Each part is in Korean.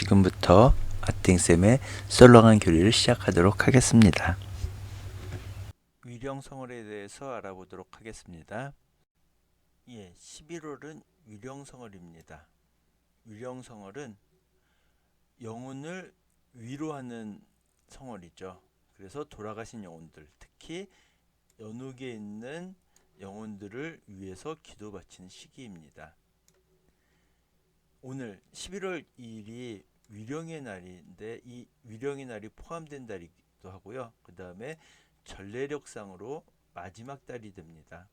지금부터 아팅쌤의 썰렁한 교리를 시작하도록 하겠습니다. 위령성월에 대해서 알아보도록 하겠습니다. 11월은 위령성월입니다. 위령성월은 영혼을 위로하는 성월이죠. 그래서 돌아가신 영혼들, 특히 연옥에 있는 영혼들을 위해서 기도 바치는 시기입니다. 오늘 11월 2일이 위령의 날인데 이 위령의 날이 포함된 달이기도 하고요. 그 다음에 전래력상으로 마지막 달이 됩니다.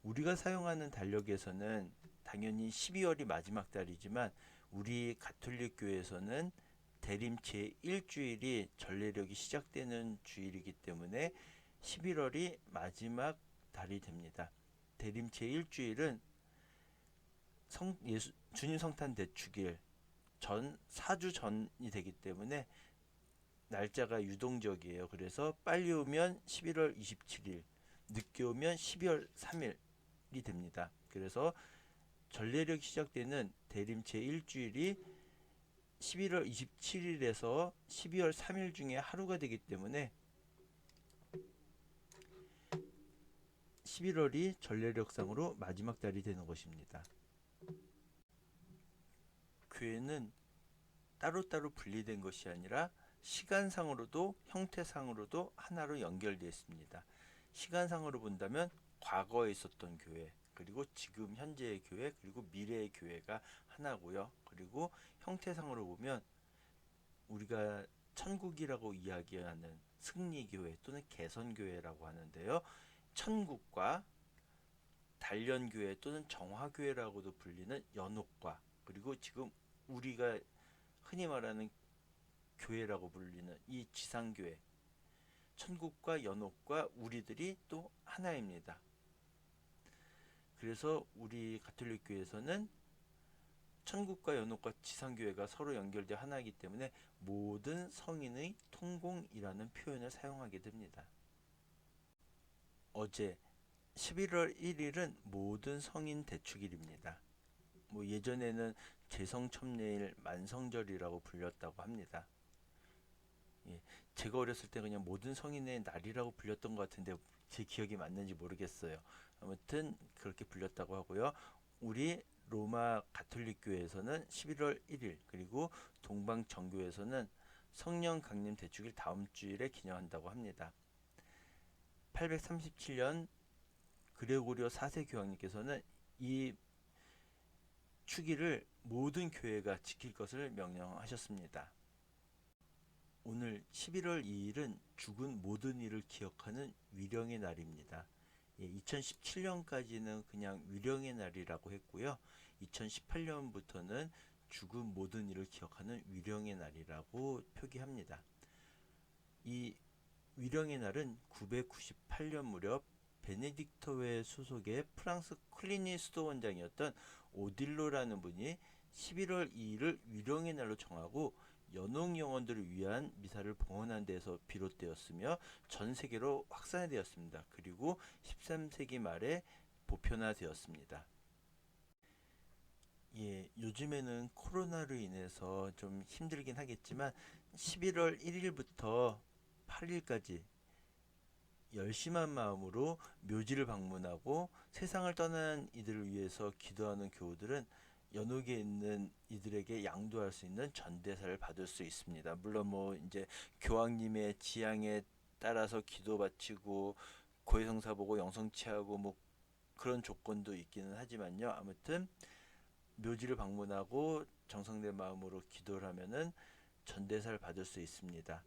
우리가 사용하는 달력에서는 당연히 12월이 마지막 달이지만 우리 가톨릭 교회에서는 대림 제1주일이 전래력이 시작되는 주일이기 때문에 11월이 마지막 달이 됩니다. 대림 제1주일은 주님 성탄 대축일 전 4주 전이 되기 때문에 날짜가 유동적이에요. 그래서 빨리 오면 11월 27일, 늦게 오면 12월 3일이 됩니다. 그래서 전래력이 시작되는 대림 제1주일이 11월 27일에서 12월 3일 중에 하루가 되기 때문에 11월이 전래력상으로 마지막 달이 되는 것입니다. 교회는 따로따로 분리된 것이 아니라 시간상으로도 형태상으로도 하나로 연결되어 있습니다. 시간상으로 본다면 과거에 있었던 교회, 그리고 지금 현재의 교회, 그리고 미래의 교회가 하나고요. 그리고 형태상으로 보면 우리가 천국이라고 이야기하는 승리교회 또는 개선교회라고 하는데요. 천국과 단련교회 또는 정화교회라고도 불리는 연옥과, 그리고 지금 우리가 흔히 말하는 교회라고 불리는 이 지상교회, 천국과 연옥과 우리들이 또 하나입니다. 그래서 우리 가톨릭 교회에서는 천국과 연옥과 지상교회가 서로 연결되어 하나이기 때문에 모든 성인의 통공이라는 표현을 사용하게 됩니다. 어제 11월 1일은 모든 성인 대축일입니다. 예전에는 제성첨례일 만성절이라고 불렸다고 합니다. 제가 어렸을 때 그냥 모든 성인의 날이라고 불렸던 것 같은데 제 기억이 맞는지 모르겠어요. 아무튼 그렇게 불렸다고 하고요. 우리 로마 가톨릭 교회에서는 11월 1일, 그리고 동방 정교에서는 성령 강림 대축일 다음 주일에 기념한다고 합니다. 837년 그레고리오 4세 교황님께서는 이 축일을 모든 교회가 지킬 것을 명령하셨습니다. 오늘 11월 2일은 죽은 모든 이를 기억하는 위령의 날입니다. 2017년까지는 그냥 위령의 날이라고 했고요. 2018년부터는 죽은 모든 이를 기억하는 위령의 날이라고 표기합니다. 이 위령의 날은 998년 무렵 베네딕토회 소속의 프랑스 클리니 수도원장이었던 오딜로라는 분이 11월 2일을 위령의 날로 정하고 연옥 영혼들을 위한 미사를 봉헌한 데에서 비롯되었으며 전 세계로 확산되었습니다. 그리고 13세기 말에 보편화되었습니다. 요즘에는 코로나로 인해서 좀 힘들긴 하겠지만 11월 1일부터 8일까지 열심한 마음으로 묘지를 방문하고 세상을 떠난 이들을 위해서 기도하는 교우들은 연옥에 있는 이들에게 양도할 수 있는 전대사를 받을 수 있습니다. 물론 이제 교황님의 지향에 따라서 기도 바치고 고해성사 보고 영성취하고 그런 조건도 있기는 하지만요. 아무튼 묘지를 방문하고 정성된 마음으로 기도를 하면은 전대사를 받을 수 있습니다.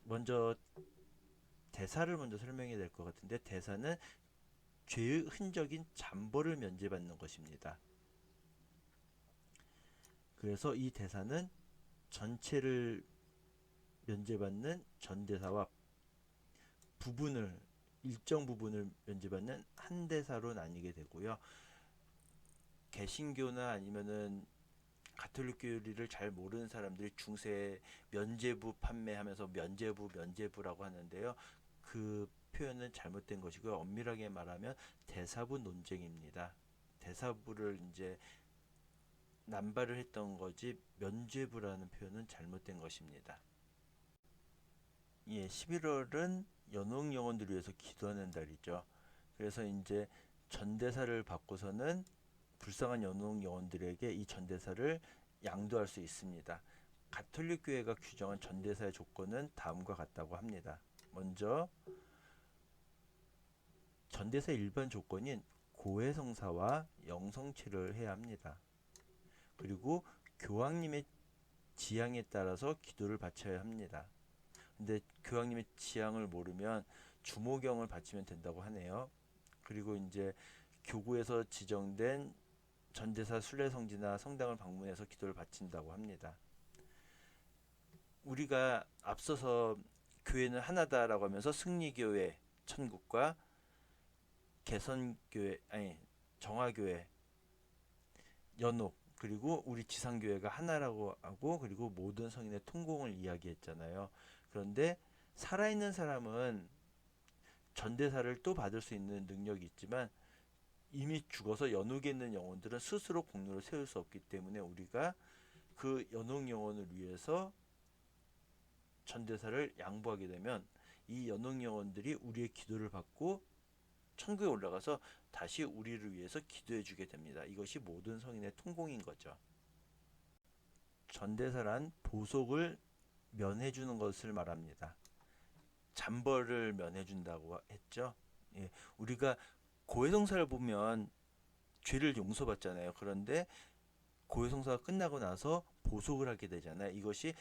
먼저 대사를 먼저 설명해야 될 것 같은데, 대사는 죄의 흔적인 잠벌을 면제받는 것입니다. 그래서 이 대사는 전체를 면제받는 전대사와 일정 부분을 면제받는 한대사로 나뉘게 되고요. 개신교나 아니면은 가톨릭 교리를 잘 모르는 사람들이 중세 면제부 판매하면서 면제부라고 하는데요. 그 표현은 잘못된 것이고요. 엄밀하게 말하면 대사부 논쟁입니다. 대사부를 이제 남발을 했던 거지 면죄부라는 표현은 잘못된 것입니다. 예, 11월은 연옥 영혼들을 위해서 기도하는 달이죠. 그래서 이제 전대사를 받고서는 불쌍한 연옥 영혼들에게 이 전대사를 양도할 수 있습니다. 가톨릭 교회가 규정한 전대사의 조건은 다음과 같다고 합니다. 먼저 전대사의 일반 조건인 고해성사와 영성치를 해야 합니다. 그리고 교황님의 지향에 따라서 기도를 바쳐야 합니다. 근데 교황님의 지향을 모르면 주모경을 바치면 된다고 하네요. 그리고 이제 교구에서 지정된 전대사 순례성지나 성당을 방문해서 기도를 바친다고 합니다. 우리가 앞서서 교회는 하나다라고 하면서 승리교회, 천국과 개선교회, 아니 정화교회, 연옥, 그리고 우리 지상교회가 하나라고 하고, 그리고 모든 성인의 통공을 이야기했잖아요. 그런데 살아있는 사람은 전대사를 또 받을 수 있는 능력이 있지만 이미 죽어서 연옥에 있는 영혼들은 스스로 공로를 세울 수 없기 때문에 우리가 그 연옥 영혼을 위해서 전대사를 양보하게 되면 이 연옥 영혼들이 우리의 기도를 받고 천국에 올라가서 다시 우리를 위해서 기도해 주게 됩니다. 이것이 모든 성인의 통공인 거죠. 전대사란 보속을 면해 주는 것을 말합니다. 잠벌을 면해 준다고 했죠. 예, 우리가 고해성사를 보면 죄를 용서받잖아요. 그런데 고해성사가 끝나고 나서 보속을 하게 되잖아요. 이것이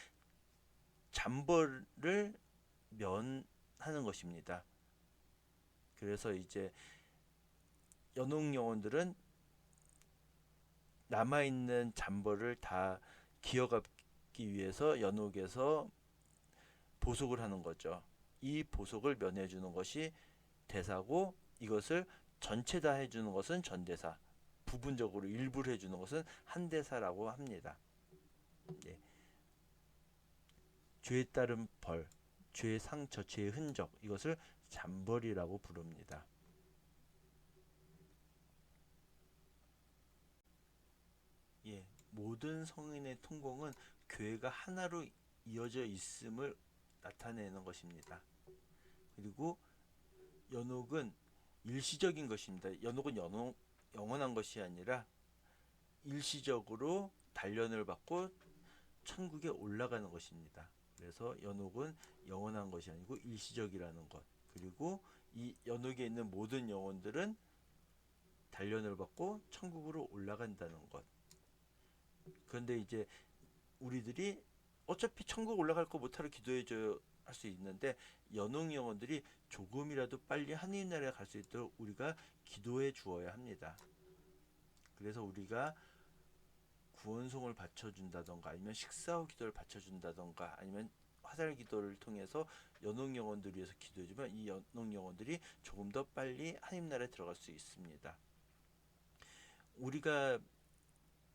잠벌을 면하는 것입니다. 그래서 이제 연옥 영혼들은 남아있는 잠벌을 다 기어가기 위해서 연옥에서 보속을 하는 거죠. 이 보속을 면해주는 것이 대사고, 이것을 전체 다 해주는 것은 전대사, 부분적으로 일부를 해주는 것은 한대사라고 합니다. 예. 죄에 따른 벌, 죄의 상처, 죄의 흔적, 이것을 잠벌이라고 부릅니다. 예, 모든 성인의 통공은 교회가 하나로 이어져 있음을 나타내는 것입니다. 그리고 연옥은 일시적인 것입니다. 연옥은 영원한 것이 아니라 일시적으로 단련을 받고 천국에 올라가는 것입니다. 그래서 연옥은 영원한 것이 아니고 일시적이라는 것. 그리고 이 연옥에 있는 모든 영혼들은 단련을 받고 천국으로 올라간다는 것. 그런데 이제 우리들이 어차피 천국 올라갈 거 못하러 기도해줘야 할 수 있는데, 연옥 영혼들이 조금이라도 빨리 하느님 나라에 갈 수 있도록 우리가 기도해 주어야 합니다. 그래서 우리가 구원송을 바쳐준다던가, 아니면 식사후 기도를 바쳐준다던가, 아니면 화살 기도를 통해서 연옥 영혼들을 위해서 기도해주면 이 연옥 영혼들이 조금 더 빨리 하느님 나라에 들어갈 수 있습니다. 우리가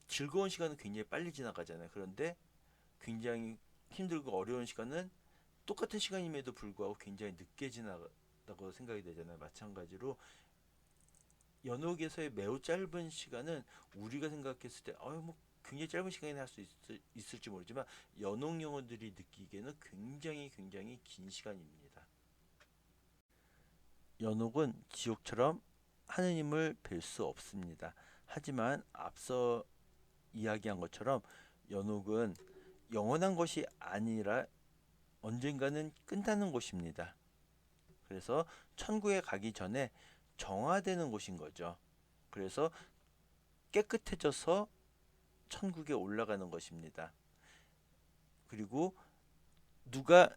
즐거운 시간은 굉장히 빨리 지나가잖아요. 그런데 굉장히 힘들고 어려운 시간은 똑같은 시간임에도 불구하고 굉장히 늦게 지나가다고 생각이 되잖아요. 마찬가지로 연옥에서의 매우 짧은 시간은 우리가 생각했을 때 뭐 굉장히 짧은 시간이나 할 수 있을지 모르지만 연옥 영혼들이 느끼기에는 굉장히 긴 시간입니다. 연옥은 지옥처럼 하느님을 뵐 수 없습니다. 하지만 앞서 이야기한 것처럼 연옥은 영원한 것이 아니라 언젠가는 끝나는 곳입니다. 그래서 천국에 가기 전에 정화되는 곳인 거죠. 그래서 깨끗해져서 천국에 올라가는 것입니다. 그리고 누가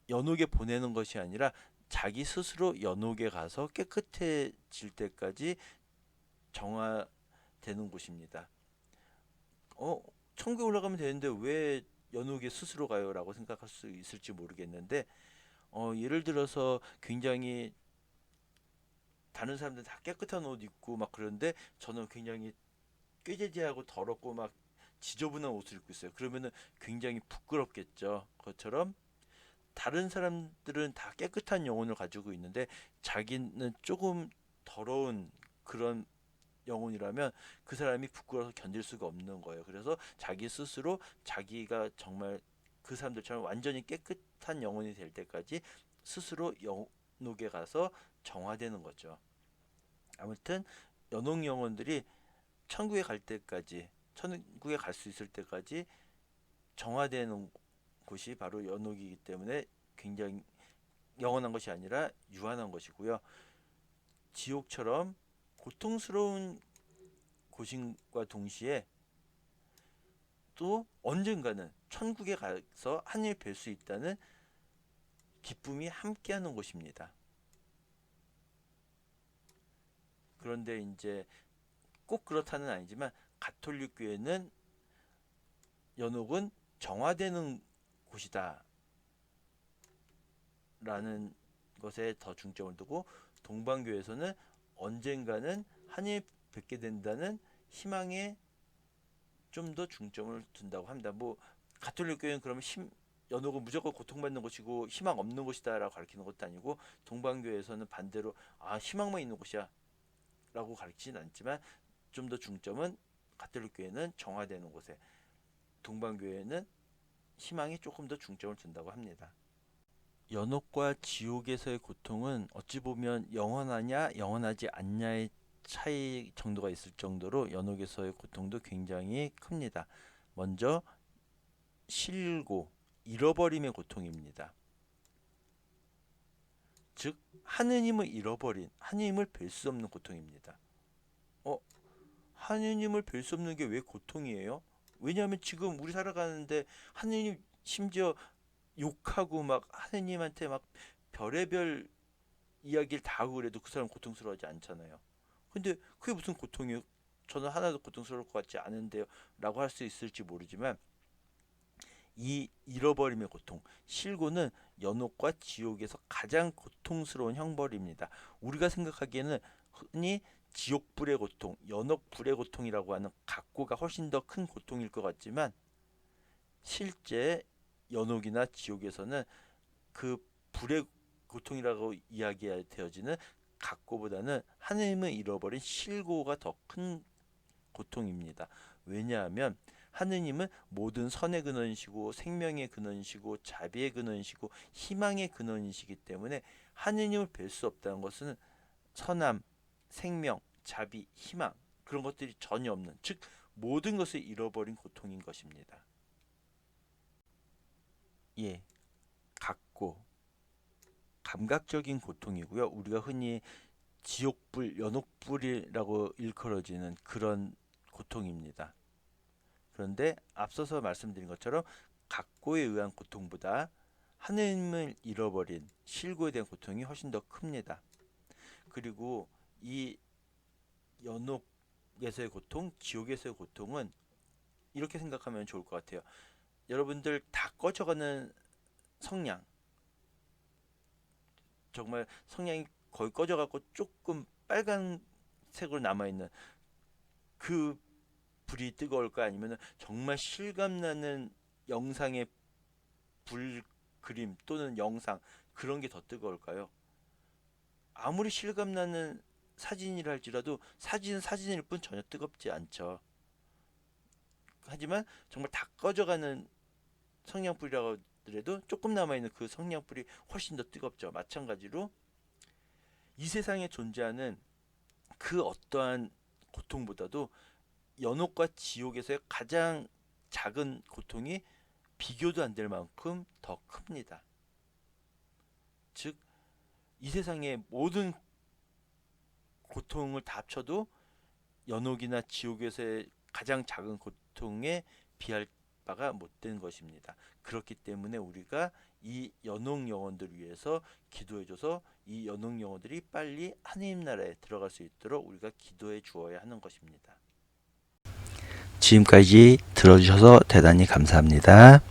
연옥에 보내는 것이 아니라 자기 스스로 연옥에 가서 깨끗해질 때까지 정화되는 곳입니다. 천국에 올라가면 되는데 왜 연옥에 스스로 가요? 라고 생각할 수 있을지 모르겠는데, 예를 들어서 굉장히 다른 사람들 다 깨끗한 옷 입고 막 그런데 저는 굉장히 꾀재재하고 더럽고 막 지저분한 옷을 입고 있어요. 그러면은 굉장히 부끄럽겠죠. 그것처럼 다른 사람들은 다 깨끗한 영혼을 가지고 있는데 자기는 조금 더러운 그런 영혼이라면 그 사람이 부끄러워서 견딜 수가 없는 거예요. 그래서 자기 스스로 자기가 정말 그 사람들처럼 완전히 깨끗한 영혼이 될 때까지 스스로 연옥에 가서 정화되는 거죠. 아무튼 연옥 영혼들이 천국에 갈 때까지, 천국에 갈 수 있을 때까지 정화되는 곳이 바로 연옥이기 때문에 굉장히 영원한 것이 아니라 유한한 것이고요. 지옥처럼 고통스러운 곳인과 동시에 또 언젠가는 천국에 가서 하늘 뵐 수 있다는 기쁨이 함께하는 곳입니다. 그런데 이제 꼭 그렇다는 아니지만 가톨릭 교회는 연옥은 정화되는 곳이다 라는 것에 더 중점을 두고, 동방교에서는 언젠가는 하늘 뵙게 된다는 희망에 좀 더 중점을 둔다고 합니다. 뭐 가톨릭 교회는 그러면 연옥은 무조건 고통받는 곳이고 희망 없는 곳이다 라고 가르치는 것도 아니고, 동방교에서는 반대로 희망만 있는 곳이야 라고 가르치진 않지만 좀 더 중점은 가톨릭 교회는 정화되는 곳에, 동방교회는 희망에 조금 더 중점을 둔다고 합니다. 연옥과 지옥에서의 고통은 어찌 보면 영원하냐 영원하지 않냐의 차이 정도가 있을 정도로 연옥에서의 고통도 굉장히 큽니다. 먼저 실고, 잃어버림의 고통입니다. 즉 하느님을 잃어버린, 하느님을 뵐 수 없는 고통입니다. 하느님을 뵐 수 없는 게 왜 고통이에요? 왜냐하면 지금 우리 살아가는데 하느님 심지어 욕하고 막 하느님한테 막 별의별 이야기를 다 하고 그래도 그 사람 고통스러워하지 않잖아요. 근데 그게 무슨 고통이에요? 저는 하나도 고통스러울 것 같지 않은데요 라고 할 수 있을지 모르지만, 이 잃어버림의 고통, 실고는 연옥과 지옥에서 가장 고통스러운 형벌입니다. 우리가 생각하기에는 흔히 지옥불의 고통, 연옥불의 고통이라고 하는 각고가 훨씬 더 큰 고통일 것 같지만, 실제 연옥이나 지옥에서는 그 불의 고통이라고 이야기되어지는 각고보다는 하느님을 잃어버린 실고가 더 큰 고통입니다. 왜냐하면 하느님은 모든 선의 근원이시고 생명의 근원이시고 자비의 근원이시고 희망의 근원이시기 때문에 하느님을 뵐 수 없다는 것은 선함, 생명, 자비, 희망, 그런 것들이 전혀 없는, 즉 모든 것을 잃어버린 고통인 것입니다. 예, 각고, 감각적인 고통이고요. 우리가 흔히 지옥불, 연옥불이라고 일컬어지는 그런 고통입니다. 그런데 앞서서 말씀드린 것처럼 각고에 의한 고통보다 하느님을 잃어버린 실고에 대한 고통이 훨씬 더 큽니다. 그리고 이 연옥에서의 고통, 지옥에서의 고통은 이렇게 생각하면 좋을 것 같아요. 여러분들 다 꺼져가는 성냥, 정말 성냥이 거의 꺼져갖고 조금 빨간색으로 남아있는 그 불이 뜨거울까, 아니면 정말 실감나는 영상의 불 그림 또는 영상, 그런 게 더 뜨거울까요? 아무리 실감나는 사진이라 할지라도 사진은 사진일 뿐 전혀 뜨겁지 않죠. 하지만 정말 다 꺼져가는 성냥불이라고 하더라도 조금 남아있는 그 성냥불이 훨씬 더 뜨겁죠. 마찬가지로 이 세상에 존재하는 그 어떠한 고통보다도 연옥과 지옥에서의 가장 작은 고통이 비교도 안 될 만큼 더 큽니다. 즉 이 세상의 모든 고통을 다 합쳐도 연옥이나 지옥에서의 가장 작은 고통에 비할 바가 못된 것입니다. 그렇기 때문에 우리가 이 연옥 영혼들을 위해서 기도해줘서 이 연옥 영혼들이 빨리 하느님 나라에 들어갈 수 있도록 우리가 기도해 주어야 하는 것입니다. 지금까지 들어주셔서 대단히 감사합니다.